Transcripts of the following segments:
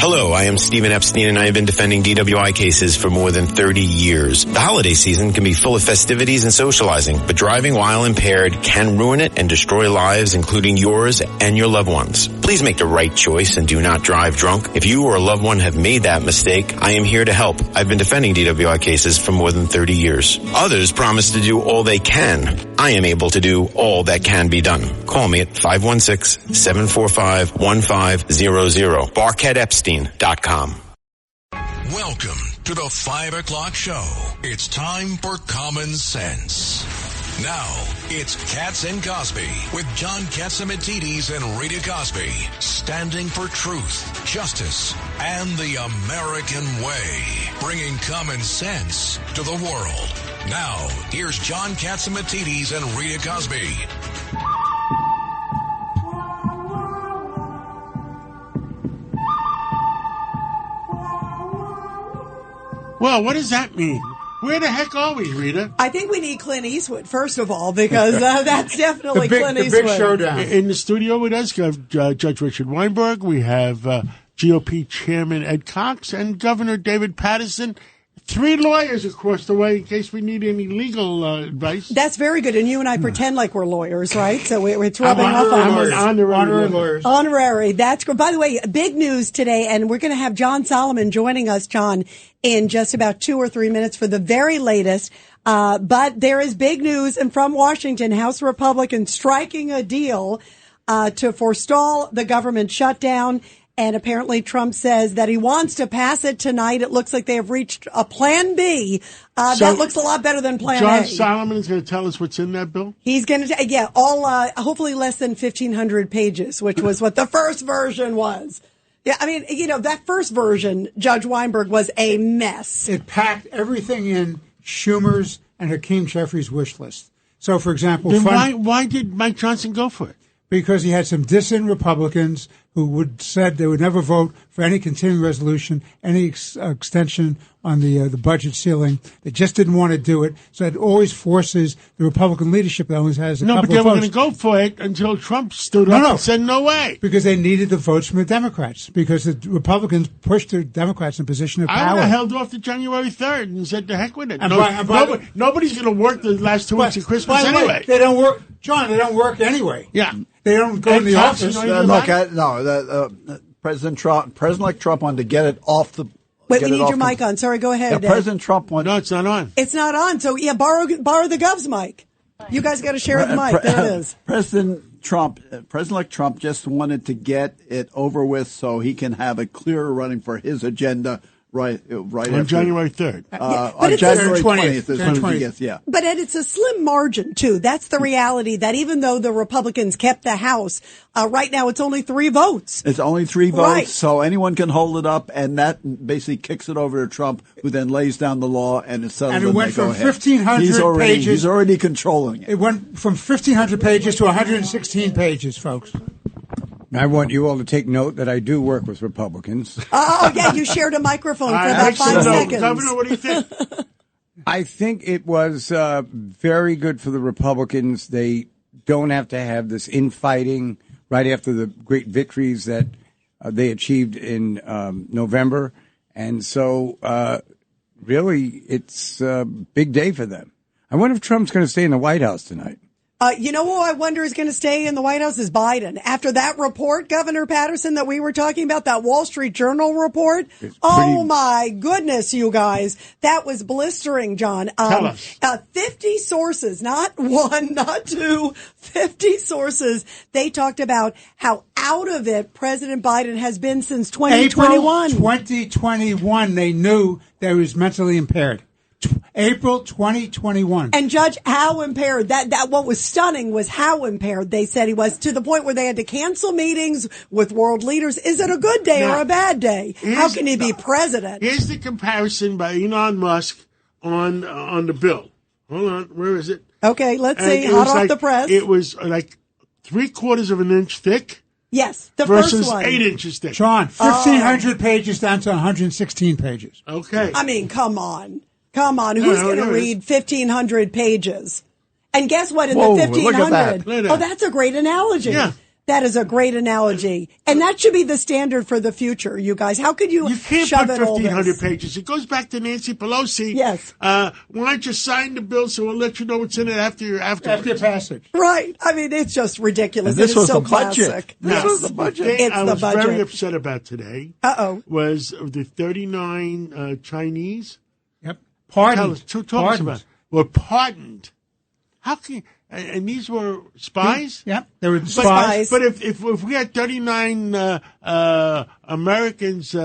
Hello, I am Stephen Epstein, and I have been defending DWI cases for more than 30 years. The holiday season can be full of festivities and socializing, but driving while impaired can ruin it and destroy lives, including yours and your loved ones. Please make the right choice and do not drive drunk. If you or a loved one have made that mistake, I am here to help. I've been defending DWI cases for more than 30 years. Others promise to do all they can. I am able to do all that can be done. Call me at 516-745-1500. BarkheadEpstein.com. Welcome to the 5 o'clock show. It's time for Common Sense. Now, it's Katz and Cosby with John Catsimatidis and Rita Cosby, standing for truth, justice, and the American way, bringing common sense to the world. Now, here's John Catsimatidis and Rita Cosby. Well, what does that mean? Where the heck are we, Rita? I think we need Clint Eastwood, first of all, because that's definitely Clint Eastwood. The big showdown. In the studio with us, we have Judge Richard Weinberg. We have GOP Chairman Ed Cox and Governor David Paterson. 3 lawyers across the way in case we need any legal advice. That's very good. And you and I pretend like we're lawyers, right? So it's rubbing off on us. Honorary lawyers. Honorary. That's good. By the way, big news today, and we're going to have John Solomon joining us, John, in just about 2 or 3 minutes for the very latest. But there is big news, and from Washington, House Republicans striking a deal to forestall the government shutdown. And apparently Trump says that he wants to pass it tonight. It looks like they have reached a plan B. That looks a lot better than plan John A. Solomon is going to tell us what's in that bill? He's going to, hopefully less than 1,500 pages, which was what the first version was. Yeah, I mean, that first version, Judge Weinberg, was a mess. It packed everything in Schumer's and Hakeem Jeffries' wish list. So, for example... Then why did Mike Johnson go for it? Because he had some dissident Republicans who said they would never vote for any continuing resolution, any extension on the budget ceiling. They just didn't want to do it. So it always forces the Republican leadership that only has a couple of votes. No, but they were going to go for it until Trump stood up and said no way. Because they needed the votes from the Democrats. Because the Republicans pushed the Democrats in a position of power. I would have held off to January 3rd and said the heck with it. Nobody's going to work the last 2 weeks of Christmas anyway. They don't work. John, they don't work anyway. Yeah. They don't go in the office. President Trump wanted to get it off the. Wait, we need your mic on. Sorry, go ahead. Yeah, President Trump wanted. No, it's not on. It's not on. So yeah, borrow the Gov's mic. You guys got to share the mic. There it is. President-elect Trump just wanted to get it over with so he can have a clearer running for his agenda. Right on after, January 3rd. On January 20th, yeah. But Ed, it's a slim margin, too. That's the reality, that even though the Republicans kept the House, right now it's only 3 votes. It's only 3 votes, right. So anyone can hold it up, and that basically kicks it over to Trump, who then lays down the law, and it settles. And it went from 1,500 pages. He's already controlling it. It went from 1,500 pages to 116 pages, folks. I want you all to take note that I do work with Republicans. Oh, yeah, you shared a microphone for about 5 seconds. Governor, what do you think? I think it was very good for the Republicans. They don't have to have this infighting right after the great victories that they achieved in November. And so, really, it's a big day for them. I wonder if Trump's going to stay in the White House tonight. You know who I wonder is going to stay in the White House is Biden. After that report, Governor Patterson, that we were talking about, that Wall Street Journal report. Oh, my goodness, you guys. That was blistering, John. Tell us. 50 sources, not 1, not 2, 50 sources. They talked about how out of it President Biden has been since 2021. April 2021, they knew that he was mentally impaired. April 2021. And Judge, how impaired, that what was stunning was how impaired they said he was, to the point where they had to cancel meetings with world leaders. Is it a good day or a bad day? How can he be president? Here's the comparison by Elon Musk on the bill. Hold on, where is it? Okay, let's see, hot off the press. It was like 3/4 of an inch thick. Yes, the versus first one. 8 inches thick. John, 1,500 pages down to 116 pages. Okay. I mean, come on. Come on, who's going to read 1,500 pages? And guess what? In the 1,500, that's a great analogy. Yeah. That is a great analogy. And that should be the standard for the future, you guys. How could you can't shove put it all 1,500 this? pages. It goes back to Nancy Pelosi. Yes. Why don't you sign the bill so we'll let you know what's in it after passage. Right. I mean, it's just ridiculous. And this It is was so the budget. classic. This was the budget. The thing It's I the was budget. very upset about today Uh-oh. was the 39 Chinese. Yep. Tell Pardoned. us, talk us about it. Were pardoned. How can and these were spies? Yep. They were spies. But if we had 39 Americans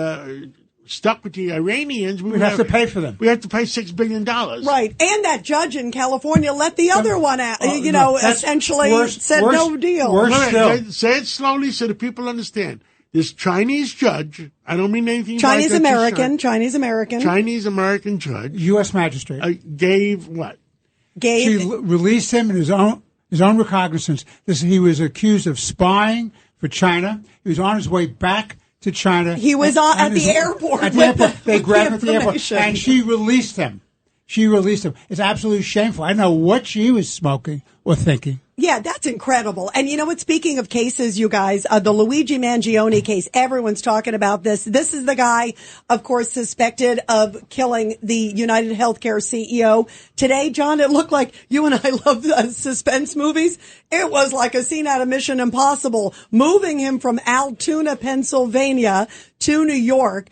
stuck with the Iranians, We'd have to pay for them. We have to pay $6 billion. Right. And that judge in California let the other one out, that's essentially said no deal. Worse Wait, still. say it slowly so the people understand. This Chinese judge, I don't mean anything Chinese like that, American Chinese American judge U.S. magistrate. gave what? She released him in his own recognizance. He was accused of spying for China. He was on his way back to China. He was at the airport. At the with airport. They grabbed him at the airport, information. and she released him. It's absolutely shameful. I don't know what she was smoking or thinking. Yeah, that's incredible. And you know what? Speaking of cases, you guys, the Luigi Mangione case, everyone's talking about this. This is the guy, of course, suspected of killing the United Healthcare CEO. Today, John, it looked like you and I love suspense movies. It was like a scene out of Mission Impossible, moving him from Altoona, Pennsylvania to New York.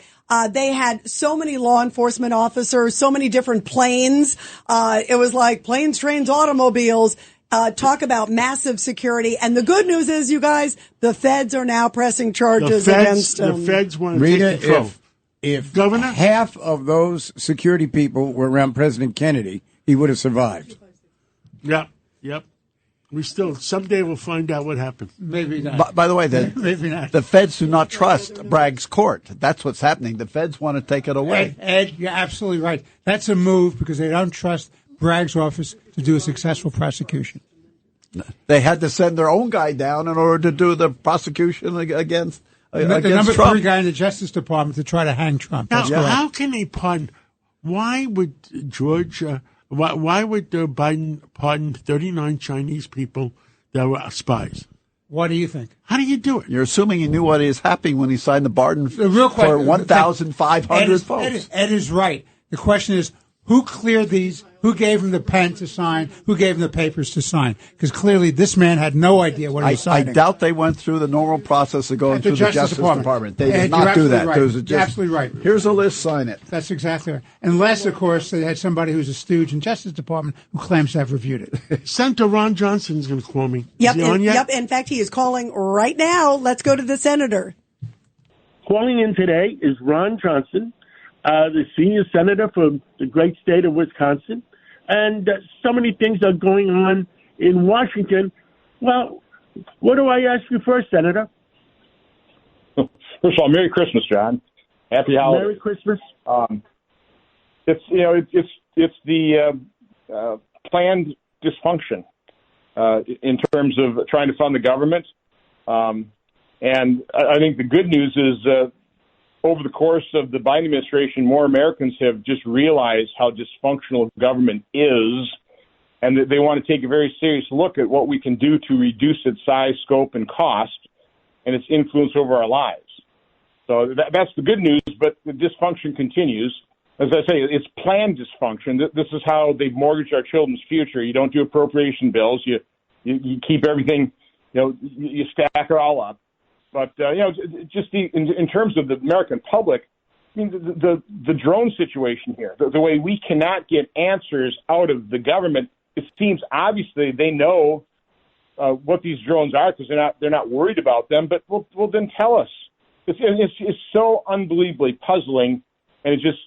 They had so many law enforcement officers, so many different planes. It was like planes, trains, automobiles. Talk about massive security. And the good news is, you guys, the feds are now pressing charges against him. The feds want to take control. If Governor? half of those security people were around President Kennedy, he would have survived. Yep. We still, someday we'll find out what happened. Maybe not. By the way, Maybe not. the feds do not trust Bragg's court. That's what's happening. The feds want to take it away. Ed, you're absolutely right. That's a move because they don't trust Bragg's office to do a successful prosecution. They had to send their own guy down in order to do the prosecution against The number Trump. 3 guy in the Justice Department to try to hang Trump. Now, That's correct. how can they pardon? Why would Why would Biden pardon 39 Chinese people that were spies? What do you think? How do you do it? You're assuming he knew what is happening when he signed the pardon Real quick, for 1,500 folks. Ed is right. The question is, who cleared these? Who gave him the pen to sign? Who gave him the papers to sign? Because clearly this man had no idea what he was I signing. doubt they went through the normal process of going through the Justice Department. They did not do that. Right. Those are You're absolutely right. Here's a list, sign it. That's exactly right. Unless, of course, they had somebody who's a stooge in Justice Department who claims to have reviewed it. Senator Ron Johnson's going to call me. Yep, Is he on yet? yep. In fact, he is calling right now. Let's go to the senator. Calling in today is Ron Johnson, the senior senator from the great state of Wisconsin. And so many things are going on in Washington. Well, what do I ask you first, Senator? First of all, Merry Christmas, John. Happy holidays. Merry Christmas. It's the planned dysfunction in terms of trying to fund the government. And I think the good news is over the course of the Biden administration, more Americans have just realized how dysfunctional government is, and that they want to take a very serious look at what we can do to reduce its size, scope, and cost, and its influence over our lives. So that's the good news, but the dysfunction continues. As I say, it's planned dysfunction. This is how they've mortgaged our children's future. You don't do appropriation bills. You keep everything, you stack it all up. But, just in terms of the American public, I mean, the drone situation here, the way we cannot get answers out of the government, it seems obviously they know what these drones are because they're not worried about them. But well then tell us. It's so unbelievably puzzling, and it just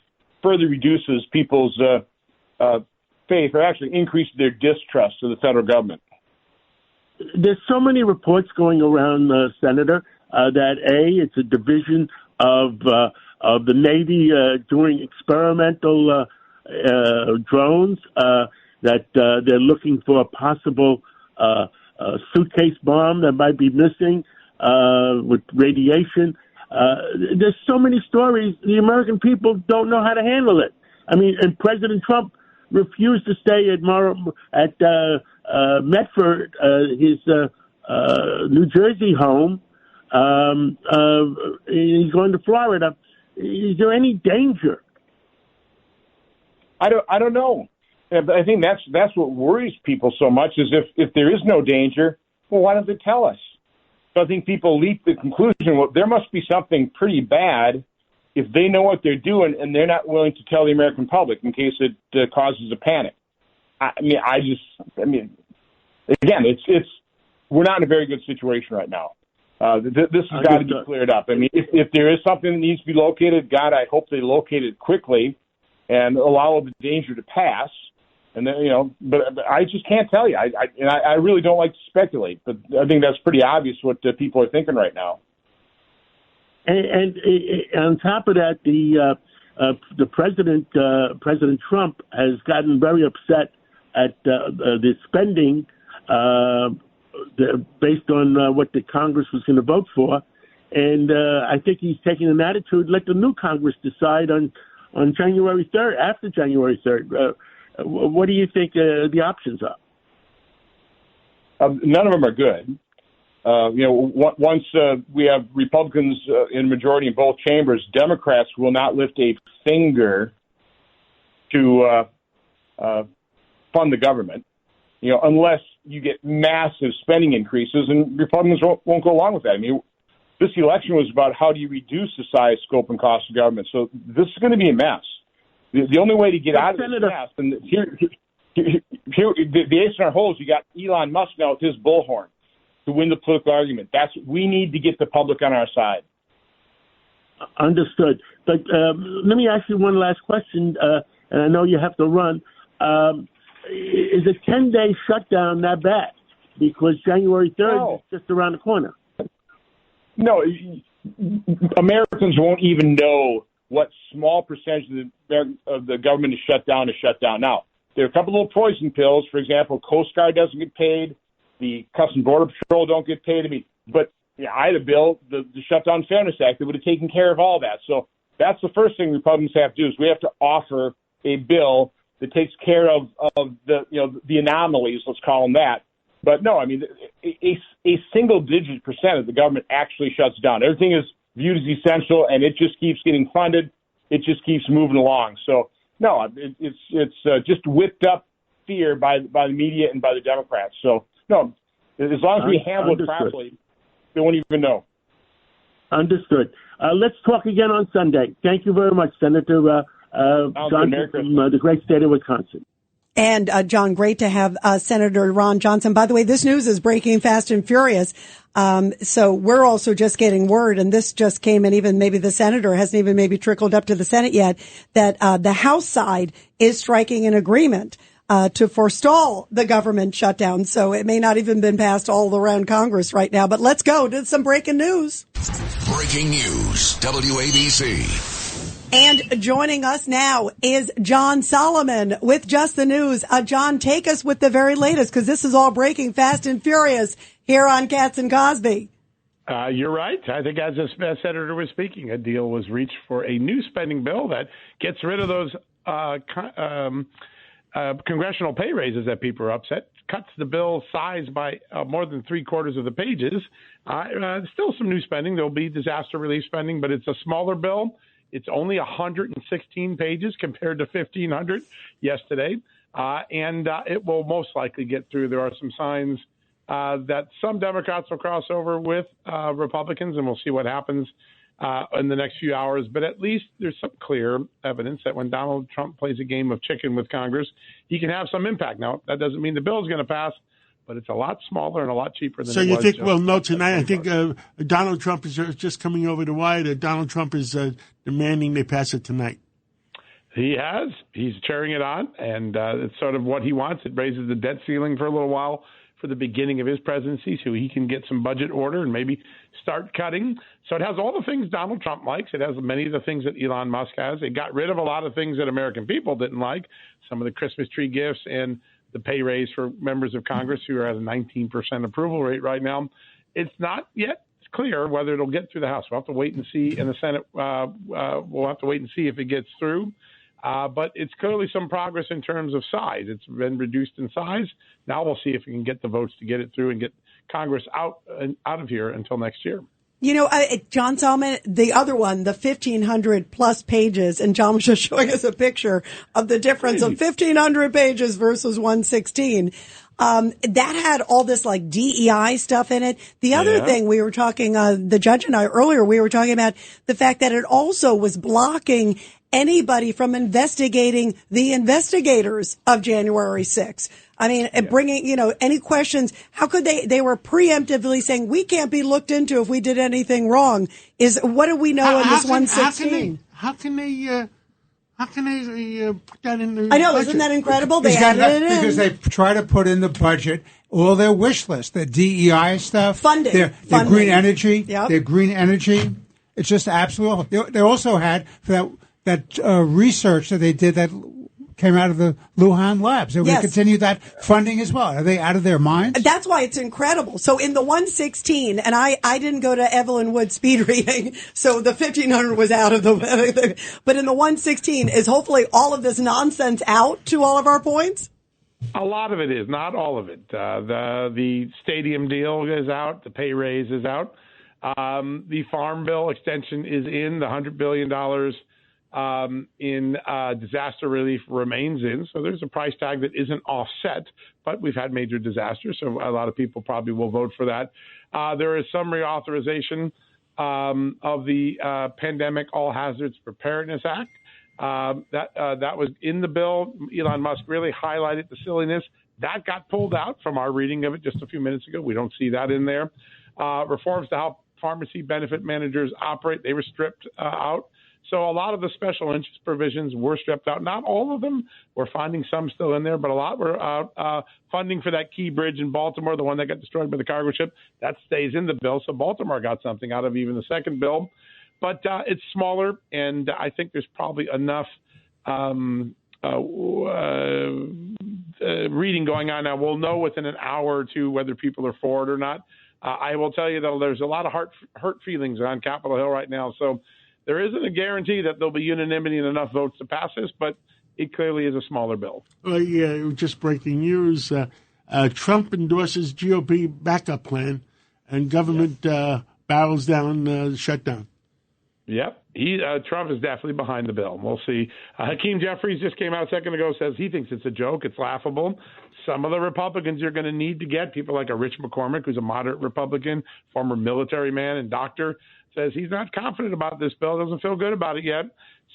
further reduces people's faith, or actually increases their distrust of the federal government. There's so many reports going around, Senator, that it's a division of the Navy doing experimental drones, that they're looking for a possible suitcase bomb that might be missing with radiation. There's so many stories. The American people don't know how to handle it. I mean, and President Trump refused to stay at Medford, his New Jersey home. He's going to Florida. Is there any danger? I don't know. I think that's what worries people so much is if there is no danger, well, why don't they tell us? So I think people leap to the conclusion, well, there must be something pretty bad if they know what they're doing and they're not willing to tell the American public in case it causes a panic. Again, it's we're not in a very good situation right now. This has got to be cleared up. I mean, if there is something that needs to be located, God, I hope they locate it quickly and allow the danger to pass. And then, but I just can't tell you. I really don't like to speculate, but I think that's pretty obvious what people are thinking right now. And on top of that, the president, President Trump, has gotten very upset at the spending based on what the Congress was going to vote for, and I think he's taking an attitude: let the new Congress decide on January 3rd, after January 3rd. What do you think the options are? None of them are good. Once we have Republicans in majority in both chambers, Democrats will not lift a finger to fund the government, unless you get massive spending increases, and Republicans won't go along with that. I mean, this election was about how do you reduce the size, scope, and cost of government. So this is going to be a mess. The only way to get out of this mess, and here the ace in our hole is you got Elon Musk now with his bullhorn to win the political argument. We need to get the public on our side. Understood. But let me ask you one last question, and I know you have to run. Is a 10-day shutdown that bad? Because January 3rd is just around the corner. No, Americans won't even know what small percentage of the government is shut down. Now, there are a couple little poison pills. For example, Coast Guard doesn't get paid. The Customs Border Patrol don't get paid. But I had a bill, the Shutdown Fairness Act, that would have taken care of all that. So that's the first thing Republicans have to do is we have to offer a bill that takes care of the anomalies, let's call them that. But no, I mean, a single-digit percent of the government actually shuts down. Everything is viewed as essential, and it just keeps getting funded. It just keeps moving along. So no, it's just whipped up fear by the media and by the Democrats. So no, as long as we handle it properly, they won't even know. Understood. Let's talk again on Sunday. Thank you very much, Senator Johnson from the great state of Wisconsin. And, John, great to have Senator Ron Johnson. By the way, this news is breaking fast and furious. So we're also just getting word, and this just came, and even maybe the senator hasn't even maybe trickled up to the Senate yet, that the House side is striking an agreement to forestall the government shutdown. So it may not even been passed all around Congress right now. But let's go to some breaking news. Breaking news, WABC. And joining us now is John Solomon with Just the News. John, take us with the very latest, because this is all breaking fast and furious here on Katz and Cosby. You're right. I think as the senator was speaking, a deal was reached for a new spending bill that gets rid of those congressional pay raises that people are upset, cuts the bill size by more than 3/4 of the pages. Still some new spending. There'll be disaster relief spending, but it's a smaller bill. It's only 116 pages compared to 1,500 yesterday, and it will most likely get through. There are some signs that some Democrats will cross over with Republicans, and we'll see what happens in the next few hours. But at least there's some clear evidence that when Donald Trump plays a game of chicken with Congress, he can have some impact. Now, that doesn't mean the bill is going to pass, but it's a lot smaller and a lot cheaper than it was. So you think, well, no, tonight I think Donald Trump is just coming over the wire that Donald Trump is demanding they pass it tonight. He has. He's cheering it on, and it's sort of what he wants. It raises the debt ceiling for a little while for the beginning of his presidency so he can get some budget order and maybe start cutting. So it has all the things Donald Trump likes. It has many of the things that Elon Musk has. It got rid of a lot of things that American people didn't like, some of the Christmas tree gifts and the pay raise for members of Congress who are at a 19% approval rate right now. It's not yet clear whether it'll get through the House. We'll have to wait and see. In the Senate, we'll have to wait and see if it gets through. But it's clearly some progress in terms of size. It's been reduced in size. Now we'll see if we can get the votes to get it through and get Congress out of here until next year. You know, John Solomon, the other one, the 1,500 plus pages, and John was just showing us a picture of the difference of 1,500 pages versus 116. That had all this like DEI stuff in it. The other thing we were talking, the judge and I earlier, we were talking about the fact that it also was blocking anybody from investigating the investigators of January 6th. I mean, bringing, any questions. How could they were preemptively saying we can't be looked into if we did anything wrong. What do we know in this 116? How can they put that in the I know, budget? isn't that incredible? They added it in. Because they try to put in the budget all their wish list, the DEI stuff, funding, their green energy, Yep. their green energy. It's just absolutely. They also had for that research that they did that came out of the Lujan labs. They would continue that funding as well. Are they out of their minds? That's why it's incredible. So in the 116, and I didn't go to Evelyn Wood speed reading, so the 1,500 was out of the, but in the 116, is hopefully all of this nonsense out to all of our points? A lot of it is, not all of it. The stadium deal is out. The pay raise is out. The farm bill extension is in. The $100 billion in disaster relief remains in. So there's a price tag that isn't offset, but we've had major disasters, so a lot of people probably will vote for that. There is some reauthorization of the Pandemic All Hazards Preparedness Act. That was in the bill. Elon Musk really highlighted the silliness. That got pulled out from our reading of it just a few minutes ago. We don't see that in there. Reforms to how pharmacy benefit managers operate, they were stripped out. So a lot of the special interest provisions were stripped out. Not all of them. We're finding some still in there, but a lot were out. Funding for that key bridge in Baltimore, the one that got destroyed by the cargo ship, that stays in the bill. So Baltimore got something out of even the second bill. But it's smaller, and I think there's probably enough reading going on now. We'll know within an hour or two whether people are for it or not. I will tell you, though, there's a lot of hurt feelings on Capitol Hill right now. So there isn't a guarantee that there'll be unanimity and enough votes to pass this, but it clearly is a smaller bill. Well, yeah, just breaking news. Trump endorses GOP backup plan, and government barrels down the shutdown. Yep. Trump is definitely behind the bill. We'll see. Hakeem Jeffries just came out a second ago, says he thinks it's a joke. It's laughable. Some of the Republicans you're going to need to get, people like a Rich McCormick, who's a moderate Republican, former military man and doctor, says he's not confident about this bill, doesn't feel good about it yet.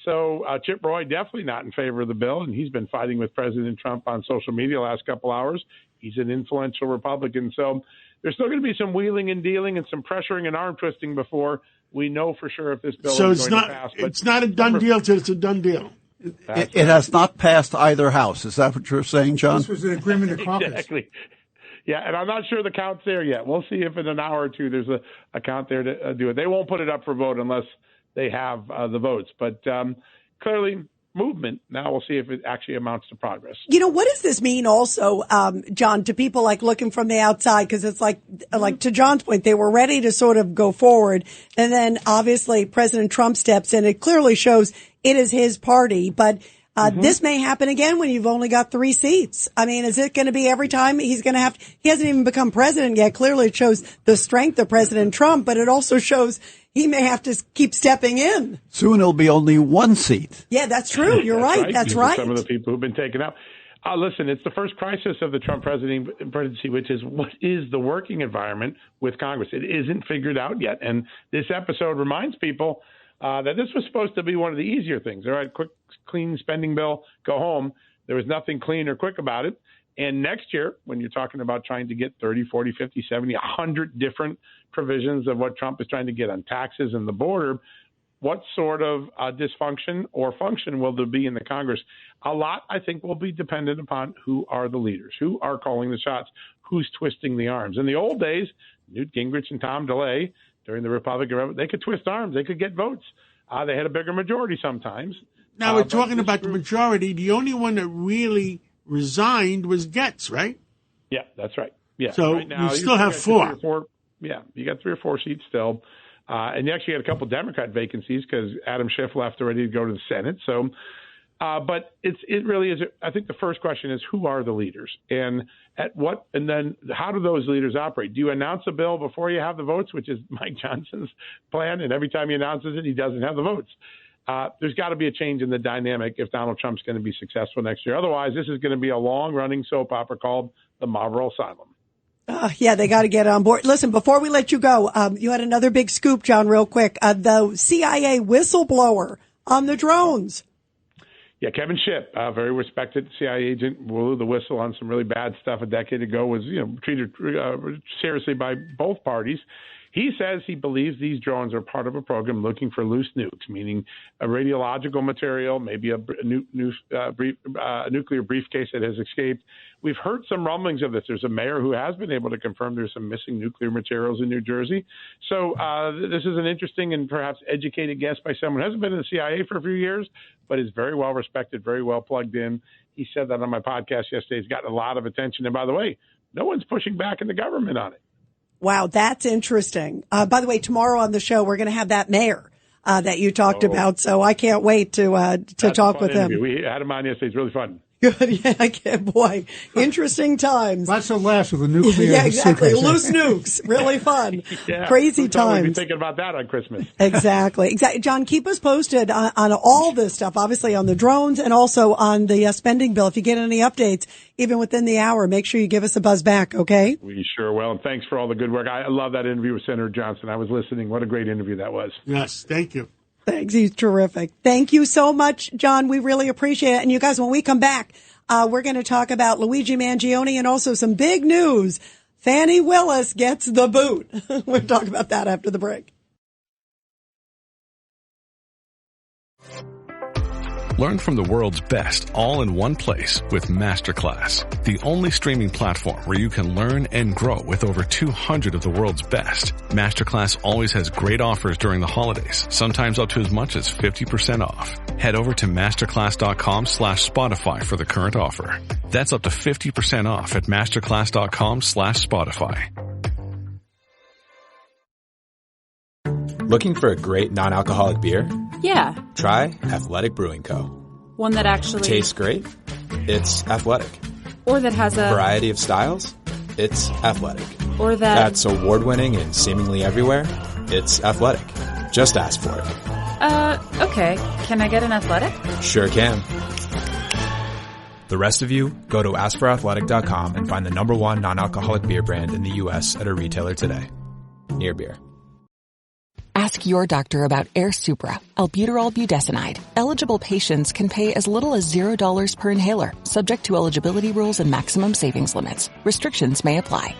So Chip Roy definitely not in favor of the bill, and he's been fighting with President Trump on social media the last couple hours. He's an influential Republican. So there's still going to be some wheeling and dealing and some pressuring and arm twisting before we know for sure if this bill is going to pass. But it's not a done deal till it's a done deal. It has not passed either house. Is that what you're saying, John? This was an agreement of caucus. Exactly. Yeah, and I'm not sure the count's there yet. We'll see if in an hour or two there's a count there to do it. They won't put it up for vote unless they have the votes. But clearly, movement. Now we'll see if it actually amounts to progress. What does this mean also, John, to people like looking from the outside? Because it's like to John's point, they were ready to sort of go forward. And then obviously President Trump steps in. It clearly shows it is his party. But this may happen again when you've only got 3 seats. I mean, is it going to be every time he's going to have to? He hasn't even become president yet. Clearly it shows the strength of President Trump, but it also shows he may have to keep stepping in. Soon it'll be only 1 seat. Yeah, that's true. You're right. That's right. Some of the people who've been taken out. Listen, it's the first crisis of the Trump presidency, which is what is the working environment with Congress. It isn't figured out yet. And this episode reminds people that this was supposed to be one of the easier things. All right, quick, clean spending bill, go home. There was nothing clean or quick about it. And next year, when you're talking about trying to get 30, 40, 50, 70, 100 different provisions of what Trump is trying to get on taxes and the border, what sort of dysfunction or function will there be in the Congress? A lot, I think, will be dependent upon who are the leaders, who are calling the shots, who's twisting the arms. In the old days, Newt Gingrich and Tom DeLay, during the Republican Revolution, they could twist arms. They could get votes. They had a bigger majority sometimes. Now, we're talking about the majority. The only one that really resigned was Getz, right? Yeah, that's right. Yeah. So right now, you still have 4. Yeah, you got 3 or 4 seats still. And you actually had a couple Democrat vacancies because Adam Schiff left already to go to the Senate. So But it really is. I think the first question is, who are the leaders, and and then how do those leaders operate? Do you announce a bill before you have the votes, which is Mike Johnson's plan, and every time he announces it, he doesn't have the votes? There's got to be a change in the dynamic if Donald Trump's going to be successful next year. Otherwise, this is going to be a long-running soap opera called The Marlboro Asylum. Yeah, they got to get on board. Listen, before we let you go, you had another big scoop, John, real quick. The CIA whistleblower on the drones. Yeah, Kevin Shipp, a very respected CIA agent, blew the whistle on some really bad stuff a decade ago, was treated seriously by both parties. He says he believes these drones are part of a program looking for loose nukes, meaning a radiological material, maybe a nuclear briefcase that has escaped. We've heard some rumblings of this. There's a mayor who has been able to confirm there's some missing nuclear materials in New Jersey. So this is an interesting and perhaps educated guess by someone who hasn't been in the CIA for a few years, but is very well respected, very well plugged in. He said that on my podcast yesterday. He's gotten a lot of attention. And by the way, no one's pushing back in the government on it. Wow, that's interesting. By the way, tomorrow on the show, we're going to have that mayor that you talked about. So I can't wait to talk with him. We had him on yesterday. It's really fun. Good. Yeah, I can't. Boy, interesting times. Lots of laughs with the nuclear. Yeah, exactly. Loose nukes. Really fun. Yeah, crazy times. We'll be thinking about that on Christmas. Exactly. John, keep us posted on all this stuff, obviously on the drones and also on the spending bill. If you get any updates, even within the hour, make sure you give us a buzz back, okay? We sure will. And thanks for all the good work. I love that interview with Senator Johnson. I was listening. What a great interview that was. Yes, thank you. Thanks. He's terrific. Thank you so much, John. We really appreciate it. And you guys, when we come back, we're going to talk about Luigi Mangione and also some big news. Fannie Willis gets the boot. We'll talk about that after the break. Learn from the world's best all in one place with Masterclass, the only streaming platform where you can learn and grow with over 200 of the world's best. Masterclass always has great offers during the holidays, sometimes up to as much as 50% off. Head over to masterclass.com/Spotify for the current offer. That's up to 50% off at masterclass.com/Spotify. Looking for a great non-alcoholic beer? Yeah. Try Athletic Brewing Co. One that actually tastes great? It's athletic. Or that has a variety of styles? It's athletic. Or that's award-winning and seemingly everywhere? It's athletic. Just ask for it. Okay. Can I get an athletic? Sure can. The rest of you, go to askforathletic.com and find the #1 non-alcoholic beer brand in the U.S. at a retailer today. Near Beer. Ask your doctor about Air Supra, albuterol budesonide. Eligible patients can pay as little as $0 per inhaler, subject to eligibility rules and maximum savings limits. Restrictions may apply.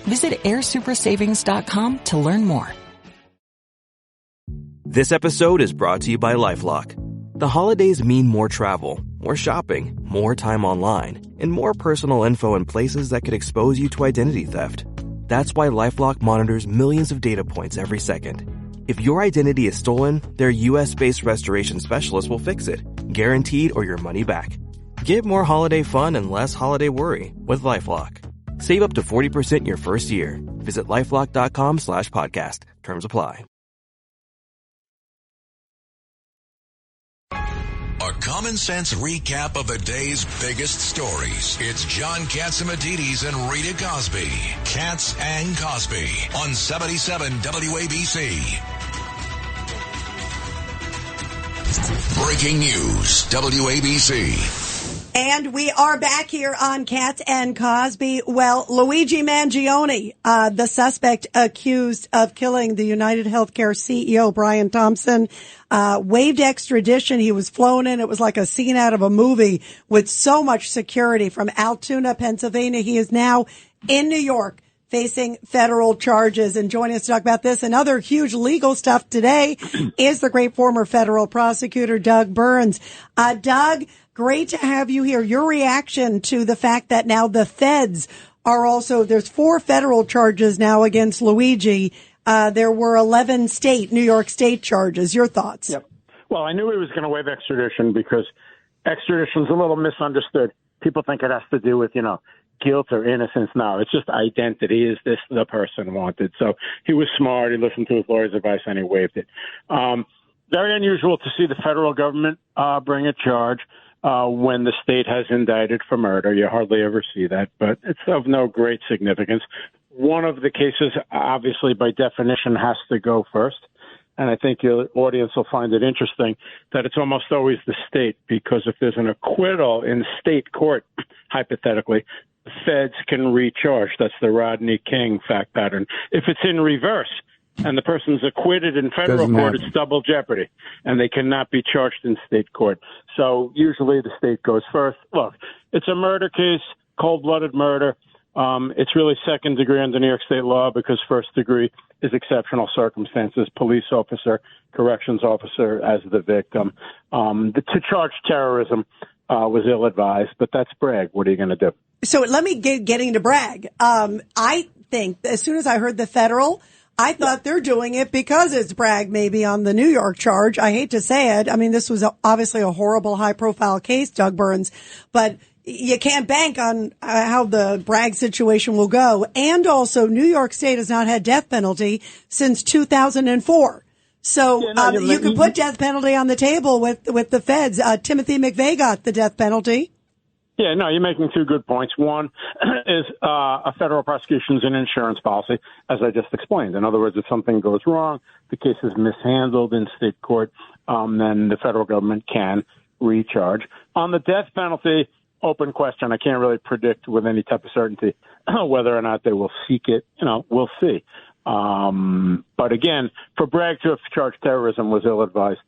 Visit airsuprasavings.com to learn more. This episode is brought to you by LifeLock. The holidays mean more travel, more shopping, more time online, and more personal info in places that could expose you to identity theft. That's why LifeLock monitors millions of data points every second. If your identity is stolen, their U.S.-based restoration specialist will fix it, guaranteed or your money back. Get more holiday fun and less holiday worry with LifeLock. Save up to 40% your first year. Visit LifeLock.com/podcast. Terms apply. A common sense recap of the day's biggest stories. It's John Catsimatidis and Rita Cosby. Katz and Cosby on 77 WABC. Breaking news, WABC. And we are back here on Katz and Cosby. Well, Luigi Mangione, the suspect accused of killing the United Healthcare CEO, Brian Thompson, waived extradition. He was flown in. It was like a scene out of a movie with so much security from Altoona, Pennsylvania. He is now in New York facing federal charges. And joining us to talk about this and other huge legal stuff today is the great former federal prosecutor, Doug Burns. Doug, great to have you here. Your reaction to the fact that now the feds are also, there's 4 federal charges now against Luigi. There were 11 New York State charges. Your thoughts? Yep. Well, I knew he was going to waive extradition because extradition's a little misunderstood. People think it has to do with, guilt or innocence. No, it's just identity. Is this the person wanted? So he was smart. He listened to his lawyer's advice and he waived it. very unusual to see the federal government bring a charge when the state has indicted for murder. You hardly ever see that, but it's of no great significance. One of the cases, obviously, by definition, has to go first. And I think your audience will find it interesting that it's almost always the state, because if there's an acquittal in state court, hypothetically, the feds can recharge. That's the Rodney King fact pattern. If it's in reverse and the person's acquitted in federal court, it's double jeopardy, and they cannot be charged in state court. So usually the state goes first. Look, it's a murder case, cold-blooded murder. It's really second degree under New York state law because first degree is exceptional circumstances, police officer, corrections officer as the victim. To charge terrorism was ill-advised, but that's Bragg. What are you going to do? So let me getting to Bragg. I think as soon as I heard the federal, I thought they're doing it because it's Bragg maybe on the New York charge. I hate to say it. I mean, this was obviously a horrible high-profile case, Doug Burns, but you can't bank on how the Bragg situation will go. And also, New York State has not had death penalty since 2004. So you can put death penalty on the table with the feds. Timothy McVeigh got the death penalty. Yeah, no, you're making two good points. One is a federal prosecution is an insurance policy, as I just explained. In other words, if something goes wrong, the case is mishandled in state court, then the federal government can recharge. On the death penalty, open question. I can't really predict with any type of certainty whether or not they will seek it. We'll see. But again, for Bragg to have charged terrorism was ill-advised.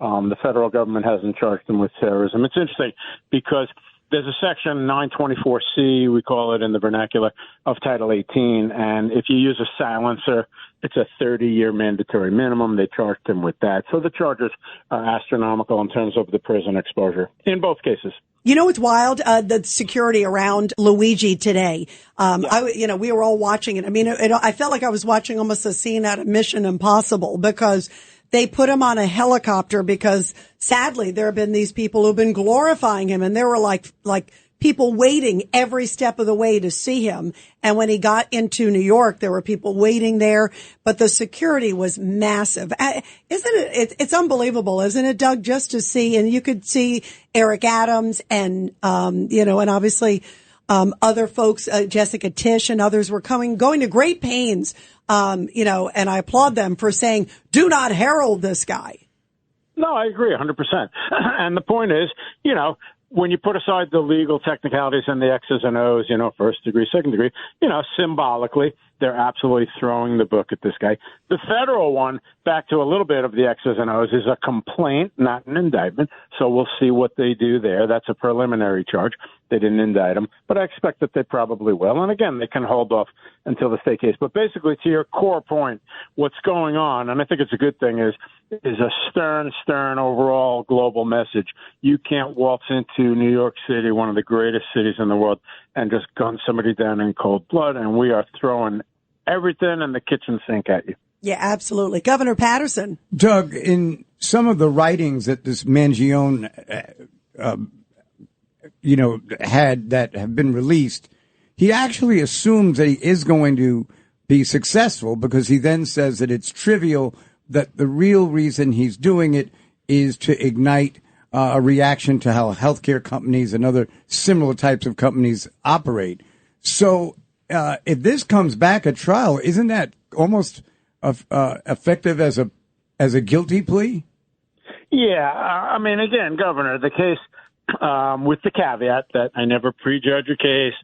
The federal government hasn't charged him with terrorism. It's interesting because there's a section 924C, we call it in the vernacular, of Title 18. And if you use a silencer, it's a 30-year mandatory minimum. They charged him with that. So the charges are astronomical in terms of the prison exposure in both cases. You know what's wild? The security around Luigi today. We were all watching it. I mean, I felt like I was watching almost a scene out of Mission Impossible because they put him on a helicopter because sadly there have been these people who've been glorifying him, and there were like people waiting every step of the way to see him. And when he got into New York, there were people waiting there, but the security was massive. Isn't it? It's unbelievable, isn't it, Doug? Just to see, and you could see Eric Adams and and obviously other folks, Jessica Tisch and others were going to great pains. And I applaud them for saying, "Do not herald this guy." No, I agree 100%. And the point is, when you put aside the legal technicalities and the X's and O's, first degree, second degree, symbolically, they're absolutely throwing the book at this guy. The federal one, back to a little bit of the X's and O's, is a complaint, not an indictment. So we'll see what they do there. That's a preliminary charge. They didn't indict him, but I expect that they probably will. And again, they can hold off until the state case. But basically, to your core point, what's going on, and I think it's a good thing, is a stern overall global message. You can't waltz into New York City, one of the greatest cities in the world, and just gun somebody down in cold blood. And we are throwing everything in the kitchen sink at you. Yeah, absolutely. Governor Patterson. Doug, in some of the writings that this Mangione had that have been released, he actually assumes that he is going to be successful because he then says that it's trivial, that the real reason he's doing it is to ignite a reaction to how healthcare companies and other similar types of companies operate. So if this comes back at trial, isn't that almost effective as a guilty plea? Yeah. I mean, again, Governor, the case with the caveat that I never prejudge a case,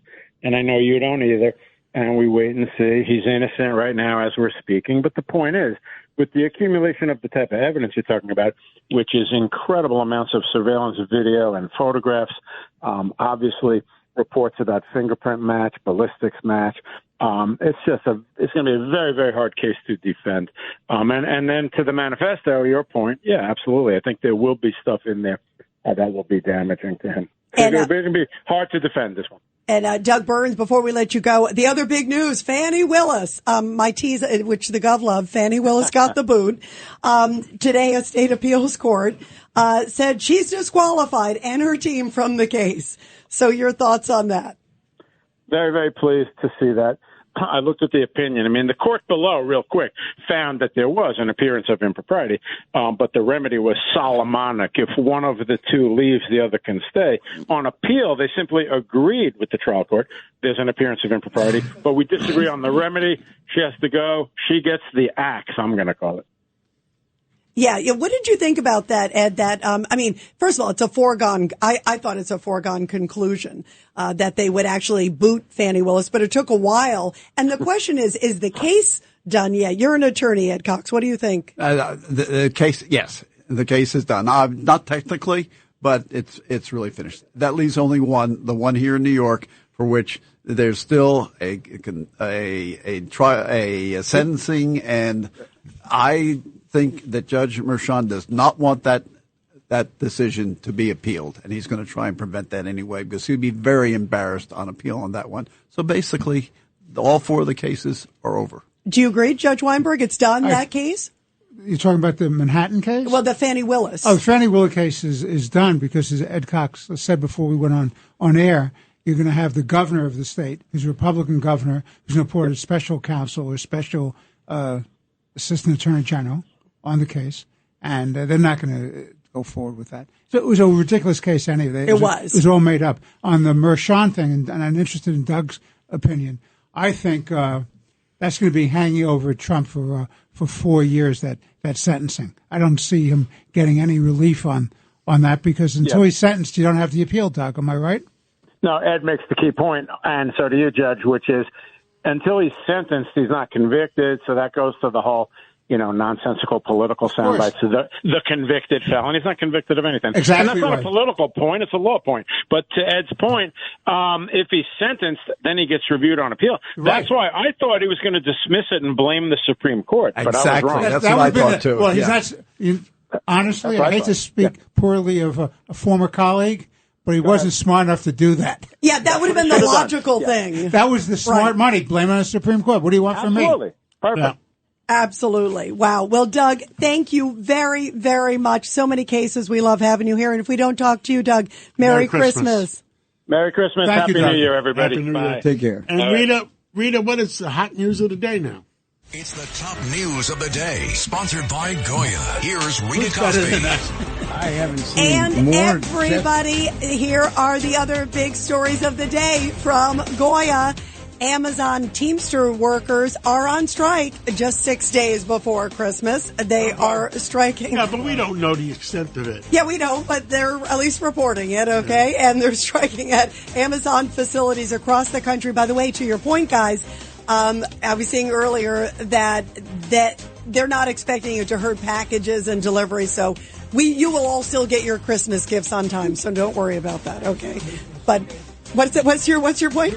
and I know you don't either, and we wait and see. He's innocent right now as we're speaking. But the point is, with the accumulation of the type of evidence you're talking about, which is incredible amounts of surveillance video and photographs, obviously reports about fingerprint match, ballistics match, it's going to be a very, very hard case to defend. And then to the manifesto, your point, yeah, absolutely. I think there will be stuff in there that will be damaging to him. And, it's going to be hard to defend this one. And Doug Burns, before we let you go, the other big news, Fannie Willis, my tease, which the Gov love, Fannie Willis got the boot. Today, a state appeals court said she's disqualified and her team from the case. So your thoughts on that? Very, very pleased to see that. I looked at the opinion. I mean, the court below, real quick, found that there was an appearance of impropriety, but the remedy was Solomonic. If one of the two leaves, the other can stay. On appeal, they simply agreed with the trial court. There's an appearance of impropriety, but we disagree on the remedy. She has to go. She gets the axe, I'm going to call it. Yeah. What did you think about that, Ed? First of all, it's a foregone. I thought it's a foregone conclusion that they would actually boot Fannie Willis, but it took a while. And the question is the case done yet? You're an attorney, Ed Cox. What do you think? The case, yes, the case is done. Not technically, but it's really finished. That leaves only one, the one here in New York, for which there's still a sentencing, and I think that Judge Merchan does not want that decision to be appealed, and he's going to try and prevent that anyway, because he'd be very embarrassed on appeal on that one. So basically, all four of the cases are over. Do you agree, Judge Weinberg? It's done, that case? You're talking about the Manhattan case? Well, the Fannie Willis. Oh, the Fannie Willis case is done because, as Ed Cox said before we went on air, you're going to have the governor of the state, who's a Republican governor, who's going to appoint a special counsel or special assistant attorney general on the case, and they're not going to go forward with that. So it was a ridiculous case anyway. It was all made up. On the Merchan thing, and I'm interested in Doug's opinion, I think that's going to be hanging over Trump for 4 years, that sentencing. I don't see him getting any relief on that, because until he's sentenced, you don't have the appeal, Doug. Am I right? No, Ed makes the key point, and so do you, Judge, which is until he's sentenced, he's not convicted, so that goes to the whole nonsensical political soundbites. So the convicted felon. He's not convicted of anything. Exactly. And that's not right. a political point. It's a law point. But to Ed's point, if he's sentenced, then he gets reviewed on appeal. Right. That's why I thought he was going to dismiss it and blame the Supreme Court. But Exactly. I was wrong. That's what I thought, too. Well, he's not. Honestly, I hate to speak poorly of a former colleague, but he wasn't smart enough to do that. Yeah, that would have been the logical thing. That was the smart money. Blame it on the Supreme Court. What do you want from me? Absolutely. Perfect. Yeah. Absolutely. Wow. Well, Doug, thank you very, very much. So many cases. We love having you here. And if we don't talk to you, Doug, Merry Christmas. Merry Christmas. Thank Happy you, Doug. New Year, everybody. Happy New Bye. Year. Take care. And Rita, what is the hot news of the day now? It's the top news of the day, sponsored by Goya. Here's Rita Cosby. I haven't seen And more. everybody, here are the other big stories of the day from Goya. Amazon Teamster workers are on strike just 6 days before Christmas. They are striking. Yeah, but we don't know the extent of it. Yeah, we don't, but they're at least reporting it, okay? And they're striking at Amazon facilities across the country. By the way, to your point, guys, I was saying earlier that they're not expecting it to hurt packages and deliveries, so you will all still get your Christmas gifts on time, so don't worry about that, okay? But what's your point?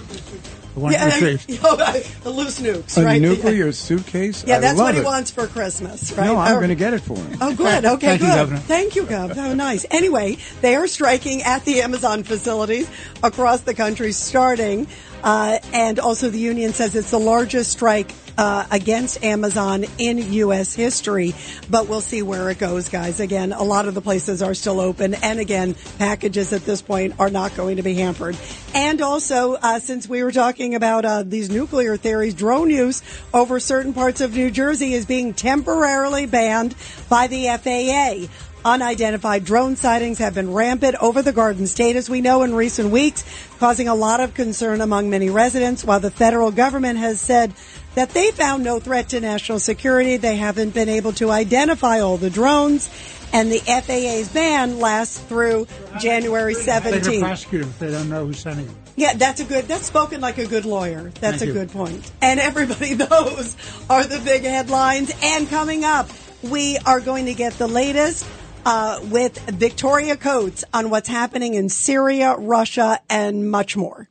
The one The loose nukes, A right? nuclear suitcase? Yeah, I that's love what he it. wants for Christmas, right? No, I'm going to get it for him. Oh, good. Okay, Thank good. you, Governor. Thank you, Gov. Oh, nice. Anyway, they are striking at the Amazon facilities across the country starting. And also the union says it's the largest strike against Amazon in U.S. history. But we'll see where it goes, guys. Again, a lot of the places are still open. And again, packages at this point are not going to be hampered. And also, since we were talking about these nuclear theories, drone use over certain parts of New Jersey is being temporarily banned by the FAA. Unidentified drone sightings have been rampant over the Garden State, as we know, in recent weeks, causing a lot of concern among many residents. While the federal government has said that they found no threat to national security, they haven't been able to identify all the drones, and the FAA's ban lasts through January 17th. They can prosecute them if they don't know who's sending them. Yeah, that's spoken like a good lawyer. That's a good point. And everybody, those are the big headlines. And coming up, we are going to get the latest with Victoria Coates on what's happening in Syria, Russia, and much more.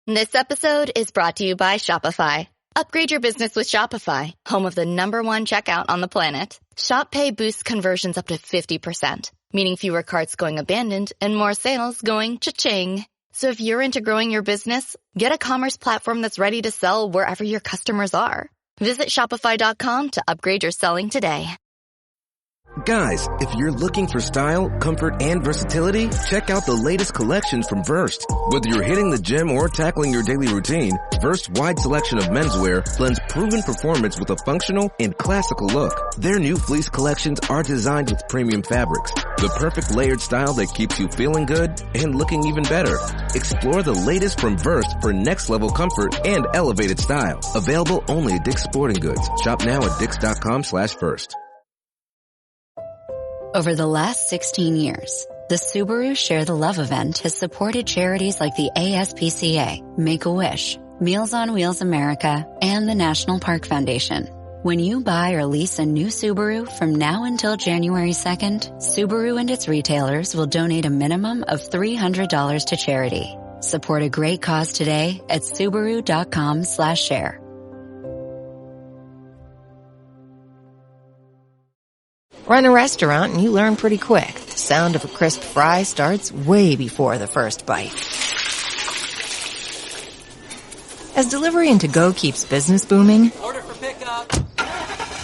This episode is brought to you by Shopify. Upgrade your business with Shopify, home of the #1 checkout on the planet. Shop Pay boosts conversions up to 50%, meaning fewer carts going abandoned and more sales going cha-ching. So if you're into growing your business, get a commerce platform that's ready to sell wherever your customers are. Visit Shopify.com to upgrade your selling today. Guys, if you're looking for style, comfort, and versatility, check out the latest collections from Versed. Whether you're hitting the gym or tackling your daily routine, Verst's wide selection of menswear blends proven performance with a functional and classical look. Their new fleece collections are designed with premium fabrics, the perfect layered style that keeps you feeling good and looking even better. Explore the latest from Verst for next-level comfort and elevated style. Available only at Dick's Sporting Goods. Shop now at dicks.com/Verst. Over the last 16 years, the Subaru Share the Love event has supported charities like the ASPCA, Make-A-Wish, Meals on Wheels America, and the National Park Foundation. When you buy or lease a new Subaru from now until January 2nd, Subaru and its retailers will donate a minimum of $300 to charity. Support a great cause today at Subaru.com/share. Run a restaurant and you learn pretty quick. The sound of a crisp fry starts way before the first bite. As delivery and to-go keeps business booming, Order for pickup.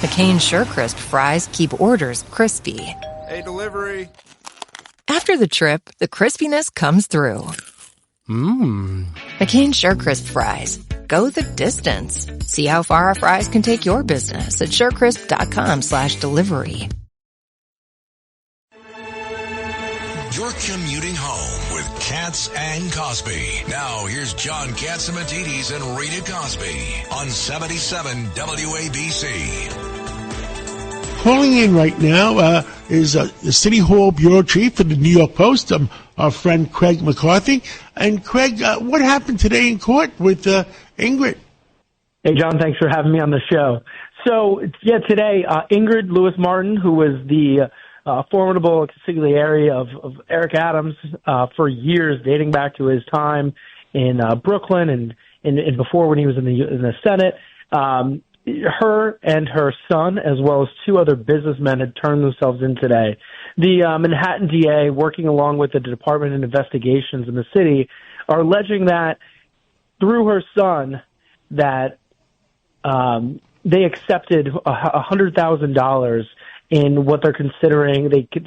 McCain SureCrisp fries keep orders crispy. Hey, delivery. After the trip, the crispiness comes through. McCain SureCrisp fries. Go the distance. See how far our fries can take your business at surecrisp.com/delivery. You're commuting home with Katz and Cosby. Now here's John Catsimatidis and Rita Cosby on 77 WABC. Calling in right now is the City Hall Bureau Chief for the New York Post, our friend Craig McCarthy. And Craig, what happened today in court with Ingrid? Hey, John, thanks for having me on the show. So, yeah, today, Ingrid Lewis Martin, who was the formidable consigliere of Eric Adams for years, dating back to his time in Brooklyn and before when he was in the Senate. Her and her son, as well as two other businessmen, had turned themselves in today. The Manhattan DA, working along with the Department of Investigations in the city, are alleging that through her son that they accepted $100,000 in what they're considering. They said